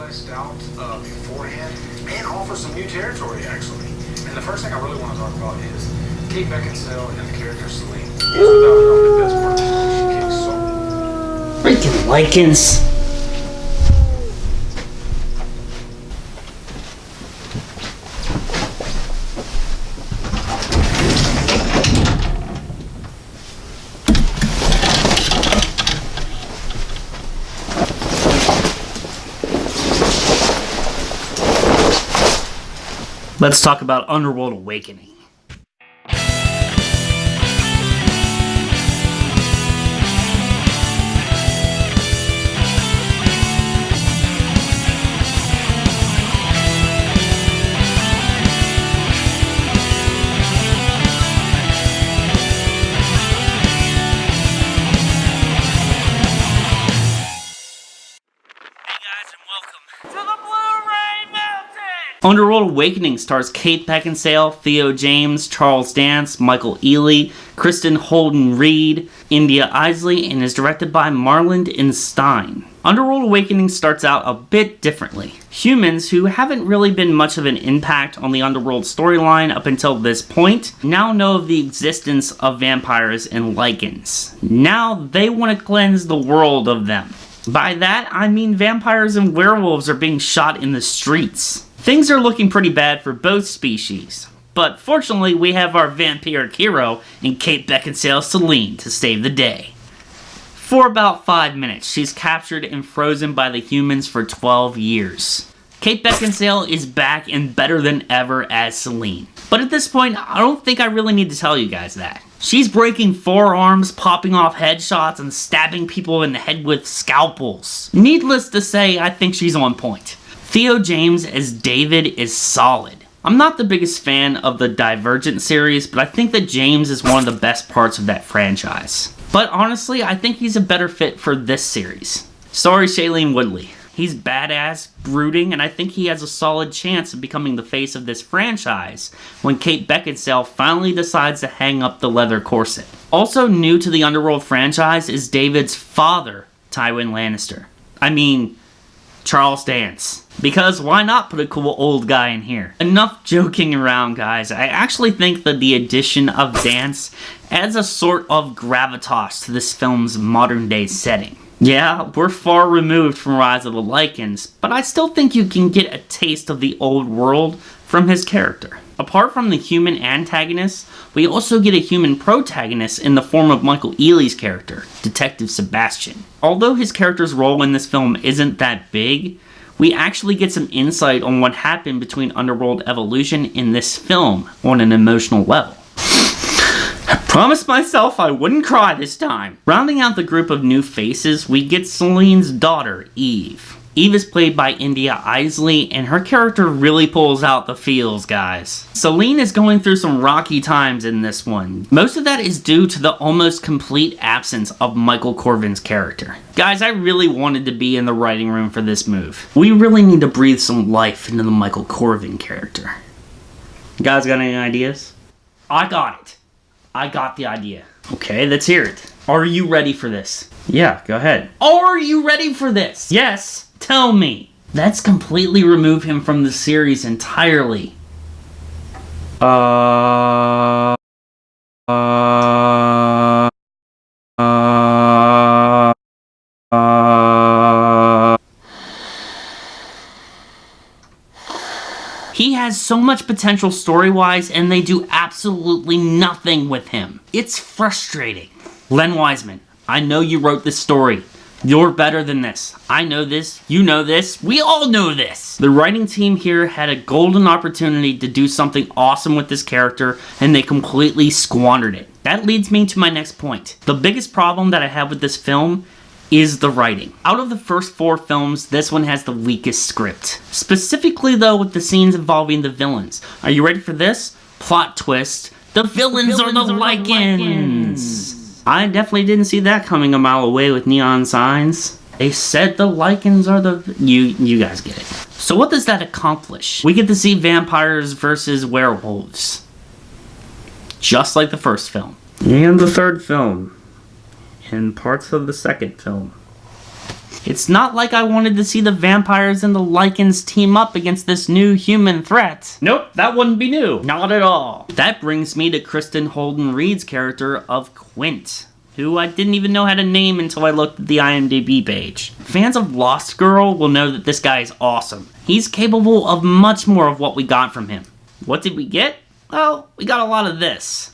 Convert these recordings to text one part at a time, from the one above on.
fleshed out beforehand and offers some new territory, actually. And the first thing I really want to talk about is Kate Beckinsale and the character Celine. Without her on the best part, she kicks so. Freaking lichens. Let's talk about Underworld Awakening. Underworld Awakening stars Kate Beckinsale, Theo James, Charles Dance, Michael Ealy, Kristen Holden-Reid, India Isley, and is directed by Marland and Stein. Underworld Awakening starts out a bit differently. Humans, who haven't really been much of an impact on the Underworld storyline up until this point, now know of the existence of vampires and lichens. Now they want to cleanse the world of them. By that, I mean vampires and werewolves are being shot in the streets. Things are looking pretty bad for both species, but fortunately we have our vampiric hero in Kate Beckinsale Celine to save the day. For about 5 minutes, she's captured and frozen by the humans for 12 years. Kate Beckinsale is back and better than ever as Celine. But at this point, I don't think I really need to tell you guys that. She's breaking forearms, popping off headshots, and stabbing people in the head with scalpels. Needless to say, I think she's on point. Theo James as David is solid. I'm not the biggest fan of the Divergent series, but I think that James is one of the best parts of that franchise. But honestly, I think he's a better fit for this series. Sorry, Shailene Woodley. He's badass, brooding, and I think he has a solid chance of becoming the face of this franchise when Kate Beckinsale finally decides to hang up the leather corset. Also new to the Underworld franchise is David's father, Tywin Lannister. I mean, Charles Dance. Because why not put a cool old guy in here? Enough joking around, guys. I actually think that the addition of Dance adds a sort of gravitas to this film's modern day setting. Yeah, we're far removed from Rise of the Lycans, but I still think you can get a taste of the old world from his character. Apart from the human antagonist, we also get a human protagonist in the form of Michael Ealy's character, Detective Sebastian. Although his character's role in this film isn't that big, we actually get some insight on what happened between Underworld evolution in this film on an emotional level. I promised myself I wouldn't cry this time. Rounding out the group of new faces, we get Celine's daughter, Eve. Eve is played by India Isley, and her character really pulls out the feels, guys. Celine is going through some rocky times in this one. Most of that is due to the almost complete absence of Michael Corvin's character. Guys, I really wanted to be in the writing room for this move. We really need to breathe some life into the Michael Corvin character. You guys got any ideas? I got it. I got the idea. Okay, let's hear it. Are you ready for this? Yeah, go ahead. Are you ready for this? Yes. Tell me. Let's completely remove him from the series entirely. He has so much potential story-wise, and they do absolutely nothing with him. It's frustrating. Len Wiseman, I know you wrote this story. You're better than this. I know this. You know this. We all know this. The writing team here had a golden opportunity to do something awesome with this character, and they completely squandered it. That leads me to my next point. The biggest problem that I have with this film is the writing. Out of the first 4 films, this one has the weakest script. Specifically, though, with the scenes involving the villains. Are you ready for this? Plot twist. The villains are the Lycans! I definitely didn't see that coming a mile away with neon signs. They said the Lycans are the... You guys get it. So what does that accomplish? We get to see vampires versus werewolves. Just like the first film. And the third film. And parts of the second film. It's not like I wanted to see the vampires and the Lycans team up against this new human threat. Nope, that wouldn't be new. Not at all. That brings me to Kristen Holden-Reid's character of Quint, who I didn't even know had a name until I looked at the IMDb page. Fans of Lost Girl will know that this guy is awesome. He's capable of much more of what we got from him. What did we get? Well, we got a lot of this.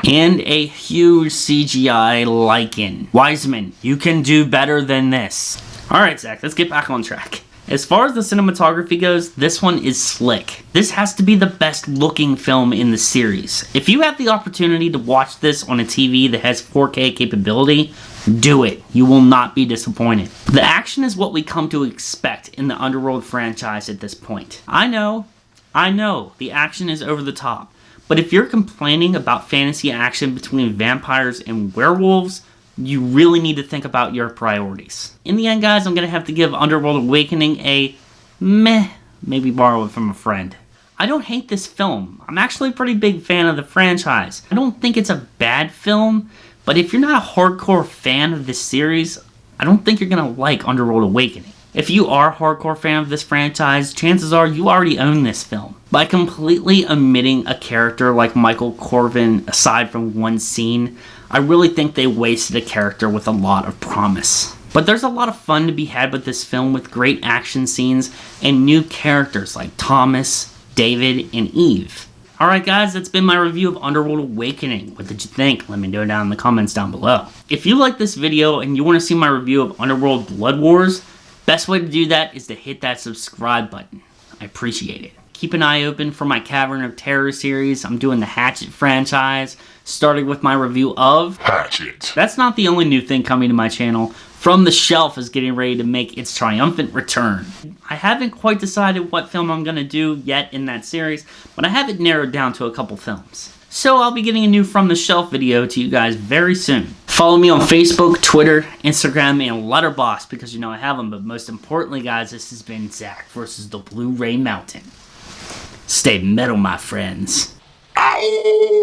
And a huge CGI Lycan. Wiseman, you can do better than this. Alright, Zach, let's get back on track. As far as the cinematography goes, this one is slick. This has to be the best looking film in the series. If you have the opportunity to watch this on a TV that has 4K capability, do it. You will not be disappointed. The action is what we come to expect in the Underworld franchise at this point. I know, the action is over the top. But if you're complaining about fantasy action between vampires and werewolves, you really need to think about your priorities. In the end, guys, I'm going to have to give Underworld Awakening a meh, maybe borrow it from a friend. I don't hate this film. I'm actually a pretty big fan of the franchise. I don't think it's a bad film, but if you're not a hardcore fan of this series, I don't think you're going to like Underworld Awakening. If you are a hardcore fan of this franchise, chances are you already own this film. By completely omitting a character like Michael Corvin aside from one scene, I really think they wasted a character with a lot of promise. But there's a lot of fun to be had with this film with great action scenes and new characters like Thomas, David, and Eve. Alright guys, that's been my review of Underworld Awakening. What did you think? Let me know down in the comments down below. If you like this video and you want to see my review of Underworld Blood Wars, best way to do that is to hit that subscribe button. I appreciate it. Keep an eye open for my Cavern of Terror series. I'm doing the Hatchet franchise, starting with my review of Hatchet. That's not the only new thing coming to my channel. From the Shelf is getting ready to make its triumphant return. I haven't quite decided what film I'm going to do yet in that series, but I have it narrowed down to a couple films. So I'll be getting a new From the Shelf video to you guys very soon. Follow me on Facebook, Twitter, Instagram, and LetterBoxd because you know I have them. But most importantly, guys, this has been Zack versus the Blue Ray Mountain. Stay metal, my friends. Ow!